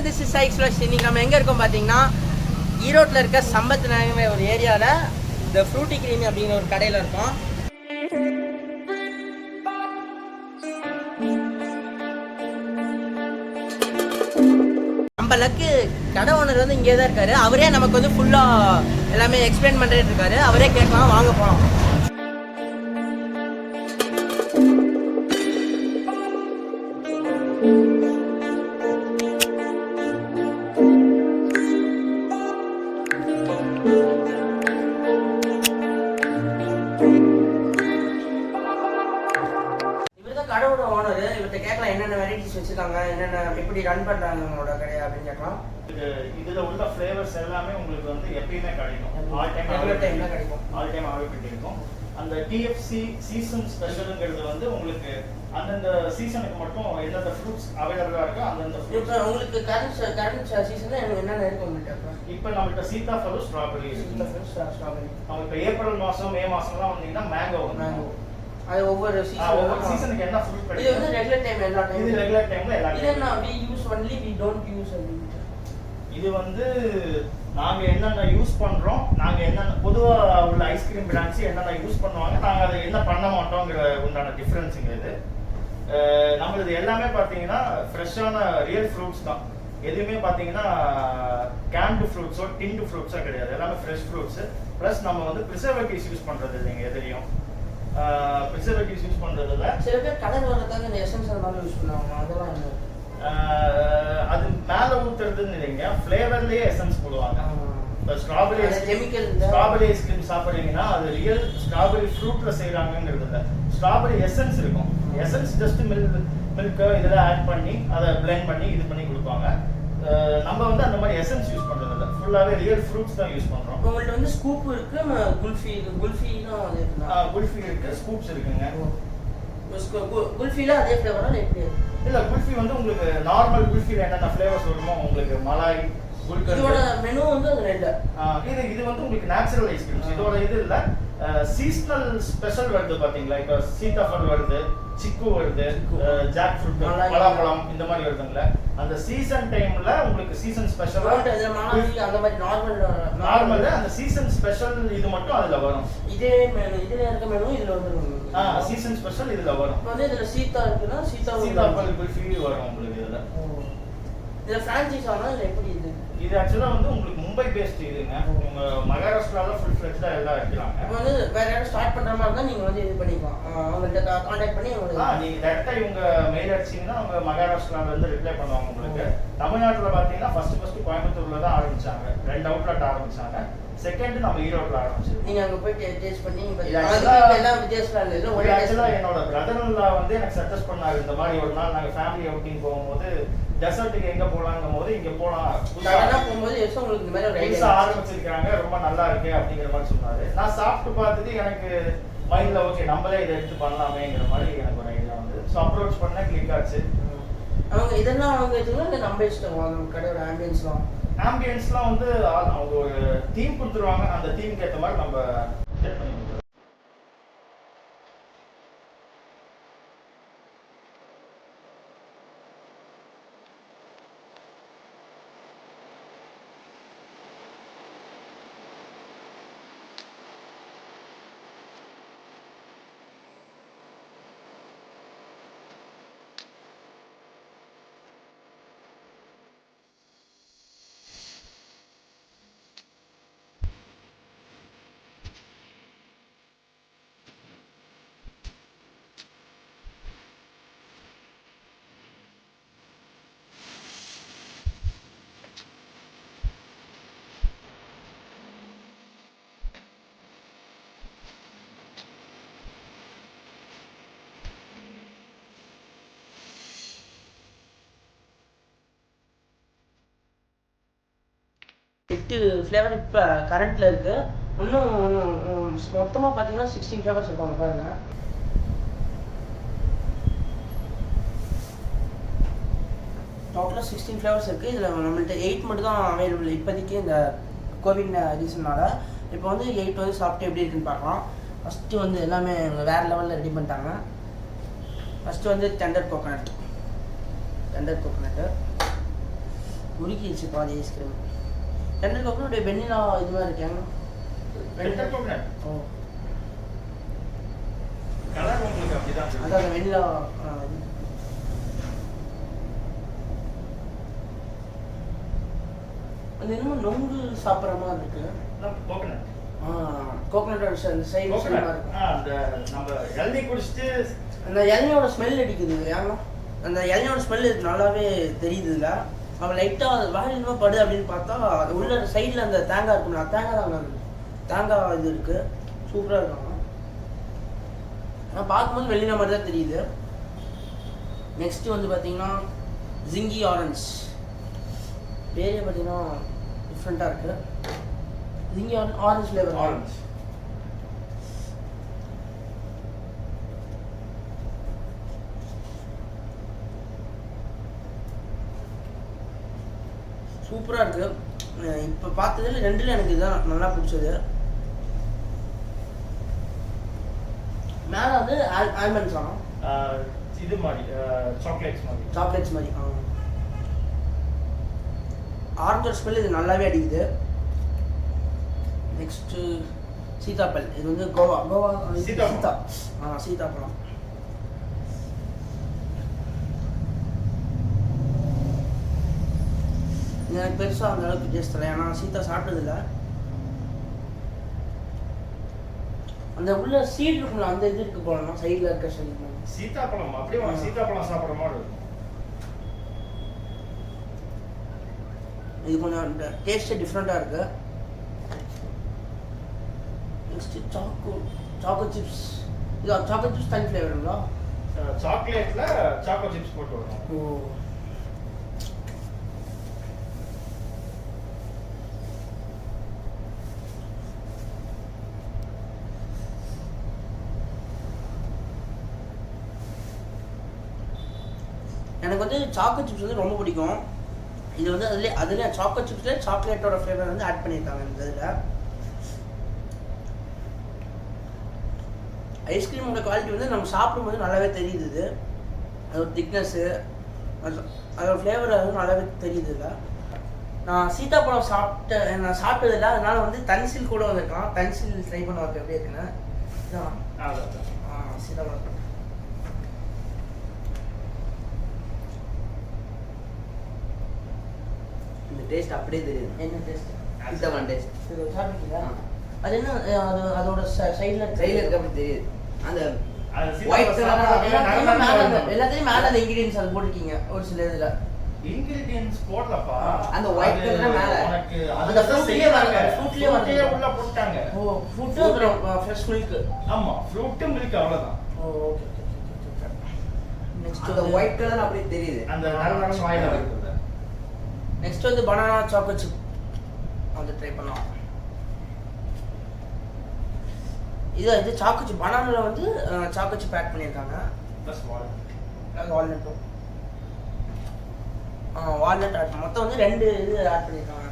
everyone, this is Sykes Flush. இன்னைக்கு நம்ம எங்கே இருக்கோம் பார்த்தீங்கன்னா ஈரோட்டில் இருக்க சம்பத் நகர் ஒரு ஏரியாவில் இந்த ஃப்ரூட்டி கிரீமி அப்படிங்கிற ஒரு கடையில் இருக்கோம். நம்ம லக்கு கடை ஓனர் வந்து இங்கே தான் இருக்காரு. அவரே நமக்கு வந்து ஃபுல்லாக எல்லாமே எக்ஸ்பிளைன் பண்ணிட்டு இருக்காரு. அவரே கேட்கலாம், வாங்க போகலாம். கடையோட ஓனர் இவர்கிட்ட கேட்கலாம் என்னென்ன வெரைட்டிஸ் வச்சிருக்காங்க, என்னென்ன எப்படி ரன் பண்றாங்க உங்களோட கடையை அப்படின்னு கேட்கலாம். இதுல உள்ள ஃப்ளேவர்ஸ் எல்லாமே உங்களுக்கு வந்து எப்பயுமே கிடைக்கும். ஆல் டைம் அவைலபிலிட்டி இருக்கும். அந்த டிஎஃப்சி சீசன் ஸ்பெஷலுங்கிறது வந்து உங்களுக்கு அந்தந்த சீசனுக்கு மட்டும் எந்தெந்த ஃப்ரூட்ஸ் அவைலபிளா இருக்கோ அந்தந்த ஃப்ரூட்ஸ் உங்களுக்கு கரண்ட் சீசன்ல என்னென்ன இருக்கு உங்கள்கிட்ட? இப்போ நம்மள்ட்ட சீதாஃபலம், ஸ்ட்ராபெரி ஸ்ட்ராபெரி. நம்ம இப்போ ஏப்ரல் மாசம் மே மாசம்லாம் வந்தீங்கன்னா மேங்கோ. அது ஒவ்வொரு சீசனுக்கு என்ன ஃப்ரூட் கிடைக்கும். இது வந்து ரெகுலர் டைம் எல்லா டைம். இது ரெகுலர் டைம்ல எல்லா டைம். இதெல்லாம் we use only, we don't use only. இது வந்து நாங்க என்னென்ன யூஸ் பண்றோம், நாங்க என்னென்ன பொதுவா உள்ள ஐஸ்கிரீம் பிராண்ட்ஸ் என்னென்ன யூஸ் பண்ணுவாங்க, நாங்க அதை என்ன பண்ண மாட்டோங்கிற உண்டான டிஃபரன்ஸுங்க இது. நம்மளது எல்லாமே பார்த்தீங்கன்னா ஃப்ரெஷ்ஷான ரியல் ஃப்ரூட்ஸ் தான். எதுவுமே பார்த்தீங்கன்னா கேன்டு ஃப்ரூட்ஸோ டின்டு ஃப்ரூட்ஸோ கிடையாது. எல்லாமே ஃப்ரெஷ் ஃப்ரூட்ஸ். ப்ளஸ் நம்ம வந்து ப்ரிசர்வேட்டிவ்ஸ் யூஸ் பண்றது இல்லைங்க எதுலையும். ப்ரிசர்வேட்டிவ்ஸ் யூஸ் பண்றதுல சில பேர் கலர் வரதுக்காக இந்த எசன்ஸ் எல்லாம் யூஸ் பண்ணுவாங்க. அதெல்லாம் என்ன? அது மேல ஊத்துறதுன்னு இல்லைங்க, ஃப்ளேவர்லயே எசன்ஸ் போடுவாங்க. இப்போ ஸ்ட்ராபெரி ஐஸ்கிரீம் சாப்பிட்றீங்கன்னா அது ரியல் ஸ்ட்ராபெரி ஃப்ரூட்ல செய்யறாங்கிறது இல்லை. ஸ்ட்ராபெரி எசன்ஸ் இருக்கும். எசன்ஸ் ஜஸ்ட் மில்க் இதெல்லாம் ஆட் பண்ணி அதை பிளெண்ட் பண்ணி இது பண்ணி கொடுப்பாங்க. நம்ம வந்து அந்த மாதிரி எசன்ஸ் யூஸ் பண்றது இல்லை, ஃபுல்லாவே ரியல் ஃப்ரூட்ஸ் தான் யூஸ் பண்றோம். உங்கள்ட்ட வந்து ஸ்கூப் இருக்கு, குல்ஃபினா குல்ஃபி இருக்கு, ஸ்கூப்ஸ் இருக்குங்க. குல்ஃபில அதே ஃப்ளேவரா எப்படி? இல்ல, குல்ஃபி வந்து உங்களுக்கு நார்மல் குல்ஃபில என்னென்ன ஃப்ளேவர்ஸ் வருமோ உங்களுக்கு மலாய் இதோட மெனு வந்து அது ரெண்டு. இது வந்து உங்களுக்கு நேச்சுரல் ஐஸ்கிரீம்ஸ். இதோட இது இல்ல சீசனல் ஸ்பெஷல் வருது பாத்தீங்களா. இப்ப சீதாஃபல் வருது, சிக்கு வருது, ஜாக் ஃப்ரூட், பலாப்பழம் இந்த மாதிரி வருதுங்களா. அந்த சீசன் டைம்ல உங்களுக்கு சீசன் ஸ்பெஷல் அந்த மாதிரி நார்மல் அந்த சீசன் ஸ்பெஷல் இது மட்டும் அதுல வரும். இதே மெனு இதுல இருக்க மெனு இதுல வந்துரும். சீசன் ஸ்பெஷல் இதுல வரும். வந்து இதுல சீதா இருக்குன்னா சீதாஃபல் குல்ஃபி வரும் உங்களுக்கு இதுல. இதுல ஃபிரான்ச்சைஸ் ஆனா இல்ல எப்படி? இது ஆக்சுவலா வந்து உங்களுக்கு மும்பை பேஸ்ட் இதுங்க. உங்க மகாராஷ்டிரால ஃபுல் ஃபிளெஜ்டா எல்லாம் வைக்கிறாங்க. இப்போ வந்து வேற யாரும் ஸ்டார்ட் பண்ற மாதிரி இருந்தா நீங்க வந்து இது பண்ணிக்கலாம். அவங்கள்ட்ட கான்டாக்ட் பண்ணி நீங்க டைரக்டா இவங்க மெயில் அடிச்சீங்கன்னா அவங்க மகாராஷ்டிரால இருந்து ரிப்ளை பண்ணுவாங்க உங்களுக்கு. தமிழ்நாட்டுல பாத்தீங்கன்னா ஃபர்ஸ்ட் கோயம்புத்தூர்ல தான் ஆரம்பிச்சாங்க. 2 அவுட்லெட் ஆரம்பிச்சாங்க. செகண்ட் நம்ம ஈரோட்ல ஆரம்பிச்சோம். நீங்க அங்க போய் டேஸ்ட் பண்ணி எல்லாம் வித்தியாசம் இல்ல. ஒரு ஆக்சுவலா என்னோட பிரதர்ல வந்து எனக்கு சஜஸ்ட் பண்ணாரு. இந்த மாதிரி ஒரு நாள் நாங்க ஃபேமிலி அவுட்டிங் போகும்போது டெசர்ட்டுக்கு எங்க போலாங்கும் போது இங்க போலாம் போகும்போது உங்களுக்கு இந்த மாதிரி ஒரு ஐடியா ஆரம்பிச்சிருக்காங்க, ரொம்ப நல்லா இருக்கு அப்படிங்கிற மாதிரி சொன்னாரு. நான் சாப்பிட்டு பார்த்துட்டு எனக்கு மைண்ட்ல ஓகே நம்மளே இதை எடுத்து பண்ணலாமேங்கிற மாதிரி எனக்கு ஒரு ஐடியா வந்து ஸோ அப்ரோச் பண்ண கிளிக் ஆச்சு. அவங்க இதெல்லாம் அவங்க இதுல நம்ம இஷ்டம். நம்ம கடையோட ஆம்பியன்ஸ்லாம் வந்து அவங்க ஒரு தீம் கொடுத்துருவாங்க. அந்த தீமுக்கு ஏற்ற மாதிரி நம்ம செட் பண்ணி கொடுத்துருவோம். ஃப்ளேவர் இப்போ கரண்ட்ல இருக்கு. இன்னும் மொத்தமாக பார்த்தீங்கன்னா 16 ஃப்ளேவர்ஸ் இருப்பாங்க பாருங்க. டோட்டலாக 16 ஃப்ளேவர்ஸ் இருக்குது. இதில் நம்மள்ட்ட 8 மட்டும் தான் அவைலபிள் இப்போதைக்கு இந்த கோவிட் ரீசனால. இப்போ வந்து 8 வந்து சாப்பிட்டு எப்படி இருக்குன்னு பார்க்கலாம். ஃபஸ்ட்டு வந்து எல்லாமே வேறு லெவலில் ரெடி பண்ணிட்டாங்க. ஃபஸ்ட்டு வந்து டெண்டர் கோகோனட்டு உருக்கிடுச்சு பாதி ஐஸ்கிரீம். டெண்டர் கோகனட் வெண்ணிலா இதுவாக இருக்காங்க. டெண்டர் கோகனட் ஓ கலர் உங்களுக்கு அப்படிதான் இருக்கு. அதான் வெண்ணிலா. அது என்னமோ நொங்கு சாப்பிட்ற மாதிரி இருக்கு. கோகனட் கோகனட்டோட சைடு கோகனட் அந்த நம்ம இளநீ குடிச்சிட்டு அந்த இளநியோட ஸ்மெல் அடிக்குது. ஏன்னா அந்த இளநியோட ஸ்மெல் நல்லாவே தெரியுது. இல்லை அவன் லைட்டாக வாயிலுமே படு அப்படின்னு பார்த்தா அது உள்ள சைடில் அந்த தேங்காய் இருக்கும்ல, தேங்காய் தான் தேங்காய் இது இருக்குது. சூப்பராக இருக்காங்க. ஆனால் பார்க்கும்போது வெள்ளினா மாதிரி தான் தெரியுது. நெக்ஸ்ட்டு வந்து பார்த்தீங்கன்னா ஜிங்கி ஆரஞ்ச். பேரே பார்த்தீங்கன்னா டிஃப்ரெண்ட்டாக இருக்குது. Gingee orange flavour. ஆரஞ்ச் சூப்பராக இருக்குது. இப்போ பார்த்ததில் ரெண்டுல எனக்கு இதுதான் நல்லா பிடிச்சது. மேலே வந்து ஆல்மண்ட்ஸ் ஆகும். இது மாதிரி சாக்லேட்ஸ் மாதிரி. ஆரஞ்சோட ஸ்மெல் இது நல்லாவே அடிக்குது. நெக்ஸ்ட்டு சீதாப்பல். இது வந்து கோவா சீதாப்பழம். எனக்கு பெருசாக அந்த அளவுக்கு டேஸ்ட் இல்லை. ஏன்னா சீதா சாப்பிட்டதில்லை. அந்த உள்ள சீட் இருக்கும்ல அந்த இது இருக்கு போகலாம் சைடில் இருக்க சைடு. சீதாப்பழம் அப்படியே சீதாப்பழம் சாப்பிட்ற மாதிரி இருக்கும். இது கொஞ்சம் டேஸ்ட்டு டிஃப்ரெண்ட்டாக இருக்குது. Next choco chips. இது சாக்கோ சிப்ஸ் தனி ஃப்ளேவருங்களா? சாக்லேட்ல சாக்கோ சிப்ஸ் போட்டு வரும். ஓ எனக்கு வந்து சாக்கோ சிப்ஸ் வந்து ரொம்ப பிடிக்கும். இது வந்து அதுலேயே சாக்கோ சிப்ஸில் சாக்லேட்டோட ஃப்ளேவர் வந்து ஆட் பண்ணியிருக்காங்க இந்த இதில். ஐஸ்கிரீமோட குவாலிட்டி வந்து நம்ம சாப்பிடும்போது நல்லாவே தெரியுது. இது அதோட திக்னஸ்ஸு அதோட ஃப்ளேவர் வந்து நல்லாவே தெரியுது. இல்லை நான் சீதாப்பழம் சாப்பிட்டதில்லை. அதனால வந்து தன்சில் கூட வந்திருக்கலாம். தன்சில் ட்ரை பண்ண வைக்க எப்படி இருக்குன்னு. சீதாப்பழம் இந்த டேஸ்ட் அப்படியே தெரியுது. என்ன டேஸ்ட்? சீதாப்பழம் டேஸ்ட். இது சாப்பிட்டீங்களா? அது என்ன அதோட சைடில் இருக்க அப்படி தெரியுது. அந்த ஒயிட் எல்லாத்தையும் மேலே அந்த இன்கிரீடியன்ஸ் அது போட்டிருக்கீங்க ஒரு சில இதில். இன்கிரிடியன்ஸ் போடலப்பா. அந்த ஒயிட் கலர் மேல உனக்கு அந்த ஃப்ரூட்லயே உள்ள போட்டாங்க. ஓ ஃப்ரூட் ஃப்ரெஷ் மில்க். ஆமா ஃப்ரூட் மில்க் அவ்வளவுதான். ஓ ஓகே. நெக்ஸ்ட் அந்த ஒயிட் கலர் அப்படியே தெரியுது. அந்த நரநரம் வாயில வருது. நெக்ஸ்ட் வந்து பனானா சாக்கோ சிப் வந்து ட்ரை பண்ணலாம். இது சாக்கோ சிப் பனானால வந்து சாக்கோ சிப் ஆட் பண்ணியிருக்காங்க. ப்ளஸ் வால்நட்டும் வால்நட் ஆட் மொத்தம் வந்து 2 இது ஆட் பண்ணியிருக்காங்க.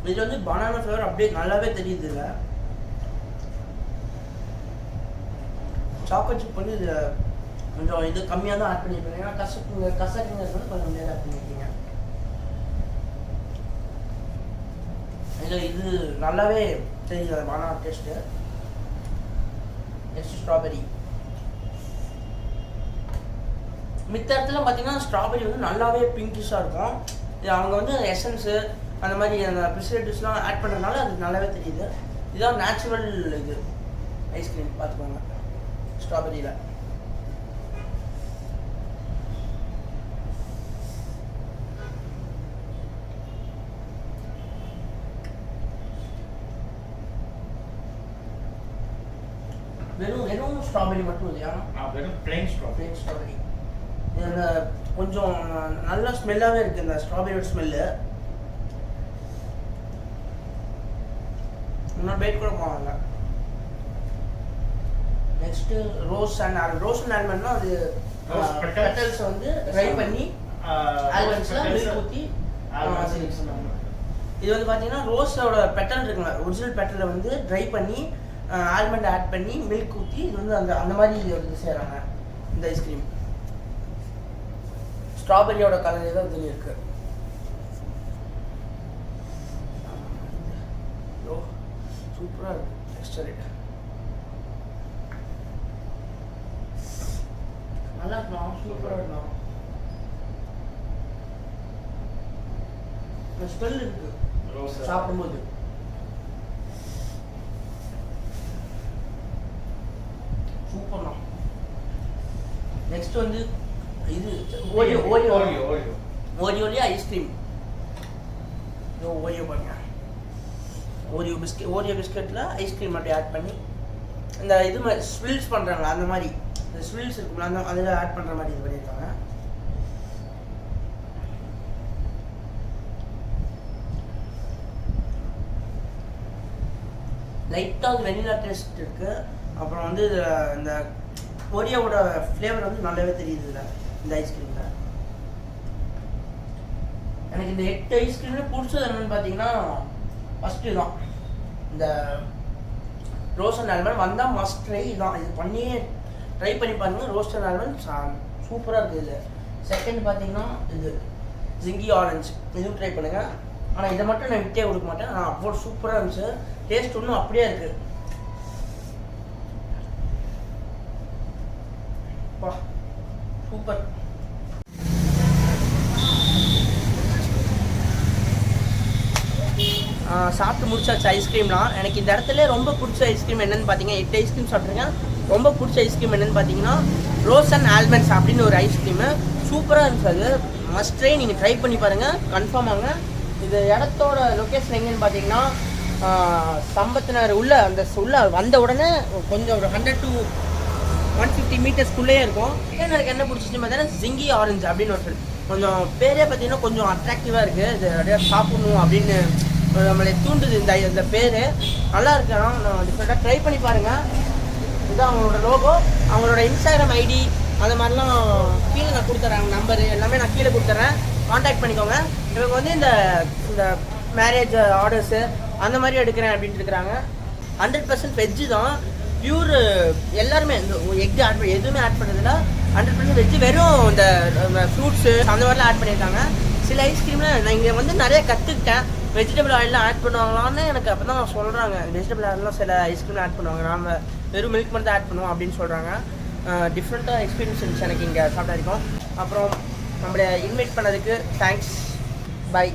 இது வந்து பனானா ஃப்ளேவர் அப்படியே நல்லாவே தெரியுது. இல்லை சாக்கோ சிப் வந்து இது கொஞ்சம் இது கம்மியாக தான் ஆட் பண்ணியிருக்கீங்க. ஏன்னா கசக்குங்கிறது வந்து கொஞ்சம் கம்மியாக ஆட் பண்ணியிருக்கீங்க. இது நல்லாவே தெரியுது அது பனானா டேஸ்ட்டு. Next strawberry. மித்த இடத்துல பார்த்தீங்கன்னா ஸ்ட்ராபெரி வந்து நல்லாவே பிங்கிஷாக இருக்கும். இது அவங்க வந்து எசன்ஸு அந்த மாதிரி அந்த ப்ரிசர்வேட்டிவ்ஸ்லாம் ஆட் பண்ணுறதுனால அது நல்லாவே தெரியுது. இதுதான் நேச்சுரல் இது ஐஸ்கிரீம் பார்த்துக்கோங்க ஸ்ட்ராபெரியில். வெறும் ஸ்ட்ராபெரி மட்டும் இல்லையா? வெறும் பிளெயின் ஸ்ட்ராபெரி. இந்த கொஞ்சம் நல்ல ஸ்மெல்லாகவே இருக்குது இந்த ஸ்ட்ராபெரியோட ஸ்மெல்லு. இன்னும் பேட் கூட போவாங்க. நெக்ஸ்ட்டு ரோஸ் அண்ட் ஆல்மண்ட்னா அது பெட்டல்ஸ் வந்து ட்ரை பண்ணி ஆல்மண்ட்ஸில் மில்க் ஊற்றி இது வந்து பார்த்தீங்கன்னா ரோஸோட பெட்டல் இருக்குங்களா ஒரிஜினல் பெட்டலை வந்து ட்ரை பண்ணி ஆல்மண்ட் ஆட் பண்ணி மில்க் ஊற்றி இது வந்து அந்த மாதிரி வந்து செய்கிறாங்க இந்த ஐஸ்கிரீம். ஸ்ட்ராபெரியோட கலர் தான் இதில் இருக்குது. சூப்பராக இருக்குது டெக்ஸ்டர். நல்லா இருக்கணும், சூப்பராக இருக்கணும். ஸ்மெல் இருக்கு சாப்பிடும்போது. சூப்பர்ண்ணா. நெக்ஸ்ட் வந்து இது ஓரியோலயே ஐஸ்கிரீம். ஓரியோ பாருங்க, ஓரியோ பிஸ்கெட்டில் ஐஸ்கிரீம் அப்படியே ஆட் பண்ணி இந்த இது மாதிரி ஸ்வில்ஸ் பண்ணுறாங்களா அந்த மாதிரி இந்த ஸ்வில்ஸ் இருக்குங்களா அந்த அதில் ஆட் பண்ணுற மாதிரி இது பண்ணியிருக்காங்க. லைட்டாக வெனிலா டேஸ்ட் இருக்குது. அப்புறம் வந்து இந்த ஓரியோவோட ஃப்ளேவர் வந்து நல்லாவே தெரியுது இதில் இந்த ஐஸ்கிரீமில். எனக்கு இந்த 8 ஐஸ்கிரீம்லேயே பிடிச்சது என்னென்னு பார்த்தீங்கன்னா ஃபஸ்ட்டு தான் இந்த ரோஸ்டட் ஆல்மண்ட் வந்தால் மஸ்ட் ட்ரை தான். இது பண்ணி ட்ரை பண்ணி பாருங்கள். ரோஸ்டட் ஆல்மண்ட் சூப்பராக இருக்குது இது. செகண்ட் பார்த்தீங்கன்னா இது ஜிங்கி ஆரஞ்சு, இதுவும் ட்ரை பண்ணுங்கள். ஆனால் இதை மட்டும் நான் விட்டே கொடுக்க மாட்டேன். ஆனால் அவ்வளோ சூப்பராக இருந்துச்சு. டேஸ்ட் ஒன்றும் அப்படியே இருக்குது. வா சூப்பர். சாப்பிட்டு முடிச்சாச்சு ஐஸ்கிரீம்லாம். எனக்கு இந்த இடத்துல ரொம்ப பிடிச்ச ஐஸ்கிரீம் என்னென்னு பார்த்தீங்கன்னா 8 ஐஸ்கிரீம் சாப்பிட்ருக்கேன். ரொம்ப பிடிச்ச ஐஸ்கிரீம் என்னென்னு பார்த்தீங்கன்னா ரோஸ் அண்ட் ஆல்மண்ட்ஸ் அப்படின்னு ஒரு ஐஸ்கிரீமு. சூப்பராக இருந்துச்சு. அது மஸ்ட் ட்ரை. நீங்கள் ட்ரை பண்ணி பாருங்கள், கன்ஃபார்ம் ஆகுங்க. இது இடத்தோட லொக்கேஷன் எங்கேன்னு பார்த்தீங்கன்னா சம்பத்நகர் உள்ள வந்த உடனே கொஞ்சம் ஒரு 100 to 150 மீட்டர்ஸ்குள்ளேயே இருக்கும். எனக்கு என்ன பிடிச்சிச்சு பார்த்தீங்கன்னா ஜிங்கி ஆரஞ்சு அப்படின்னு ஒரு கொஞ்சம் பேரே பார்த்தீங்கன்னா கொஞ்சம் அட்ராக்டிவாக இருக்குது. இது அப்படியே சாப்பிடணும் அப்படின்னு நம்மளை தூண்டுது இந்த பேர். நல்லா இருக்கு. நான் டிஃப்ரெண்ட்டாக ட்ரை பண்ணி பாருங்கள். இதுதான் அவங்களோட லோகோ. அவங்களோட இன்ஸ்டாகிராம் ஐடி அந்த மாதிரிலாம் கீழே நான் கொடுத்துட்றேன். நம்பரு எல்லாமே நான் கீழே கொடுத்துட்றேன். கான்டாக்ட் பண்ணிக்கோங்க. இவங்க வந்து இந்த மேரேஜ் ஆர்டர்ஸு அந்த மாதிரி எடுக்கிறேன் அப்படின்ட்டு இருக்கிறாங்க. 100% வெஜ்ஜு தான். பியூர் எல்லாருமே இந்த எக் ஆட் பண்ணி எதுவுமே ஆட் பண்ணுறதுல 100% வெஜ்ஜு. வெறும் இந்த ஃப்ரூட்ஸு அந்த மாதிரிலாம் ஆட் பண்ணியிருக்காங்க. சில ஐஸ்கிரீமில் நான் இங்கே வந்து நிறைய கற்றுக்கிட்டேன். வெஜிடபிள் ஆயிலெலாம் ஆட் பண்ணுவாங்களான்னு எனக்கு அப்போ தான் சொல்கிறாங்க. வெஜிடபிள் ஆயிலெலாம் சில ஐஸ்கிரீமில் ஆட் பண்ணுவாங்க. நாம் வெறும் மில்க் மட்டும் தான் ஆட் பண்ணுவோம் அப்படின்னு சொல்கிறாங்க. டிஃப்ரெண்ட்டாக எக்ஸ்பீரியன்ஸ் இருந்துச்சு எனக்கு இங்கே சாப்பிட்டா இருக்கும். அப்புறம் நம்மளை இன்வைட் பண்ணதுக்கு தேங்க்ஸ். பை.